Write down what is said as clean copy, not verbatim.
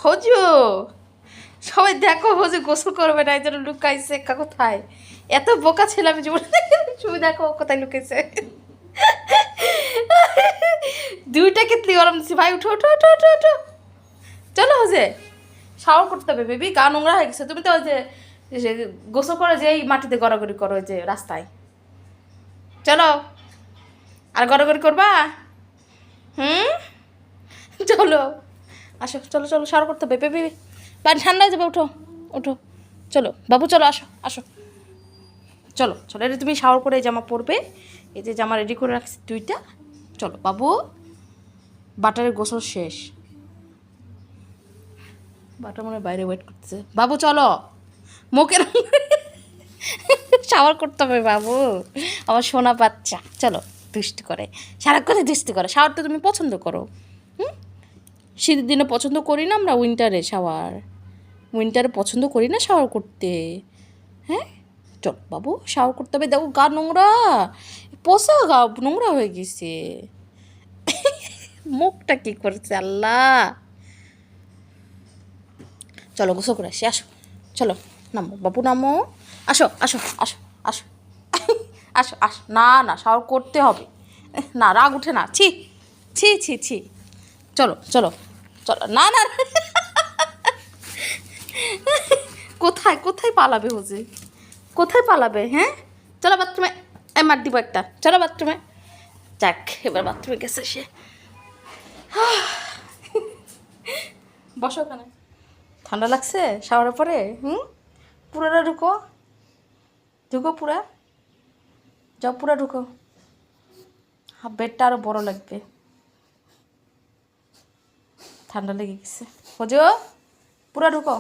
হজু সবাই দেখো হজু গোসল করবে না, এই জন্য লুকাইছে কোথায়। এত বোকা ছিল আমি জীবনে। তুমি দেখো কোথায় লুকাইছে। দুইটা কেতলি গরম দিচ্ছি ভাই, উঠো উঠো উঠো উঠো উঠো। চলো হজে শাওয়ার করতে হবে বেবি, গা নোংরা হয়ে গেছে। তুমি তো ওই যে গোসল করে যে এই মাটিতে গড়াগড়ি করো ওই যে রাস্তায়। চলো আর গড়াগড়ি করবা। হুম চলো আসো, চলো চলো শাওয়ার করতে হবে বেবি, পানি ঠান্ডা হয়ে যাবে। উঠো উঠো, চলো বাবু চলো আসো আসো, চলো চলো। এটা তুমি শাওয়ার করে জামা পরবে, এই যে জামা রেডি করে রাখছি দুইটা। চলো বাবু, বাটারের গোসল শেষ। বাটার মনে হয় বাইরে ওয়েট করতেছে। বাবু চলো, মুখের শাওয়ার করতে হবে বাবু, আমার সোনা বাচ্চা। চলো, দুষ্টি করে সারাক্ষণে দুষ্টি করে। শাওয়ার তো তুমি পছন্দ করো। হুম, শীতের দিনে পছন্দ করি না আমরা, উইন্টারে শাওয়ার, উইন্টারে পছন্দ করি না শাওয়ার করতে। হ্যাঁ চল বাবু, শাওয়ার করতে হবে। দেখো গা নোংরা, পোষা গা নোংরা হয়ে গেছে। মুখটা কি করছে আল্লাহ। চলো গোসল করে আসি, আসো চলো, নামো বাবু নামো, আসো আসো আসো আসো আসো আসো। না না শাওয়ার করতে হবে না, রাগ উঠে না, ছি ছি ছি ছি। চলো চলো চলো, না না। কোথায় কোথায় পালাবে হোজে, কোথায় পালাবে? হ্যাঁ চলো বাথরুমে, মার দিব একটা, চলো বাথরুমে। যাক এবার বাথরুমে গেছে সে। বসো ওখানে, ঠান্ডা লাগছে শাওয়ারের পরে। পুরোটা ঢুকো, ঢুকো পুরা, যাও পুরা ঢুকো। বেডটা আরও বড় লাগবে, ঠান্ডা লেগে গেছে। হজো পুরা ঢুকো।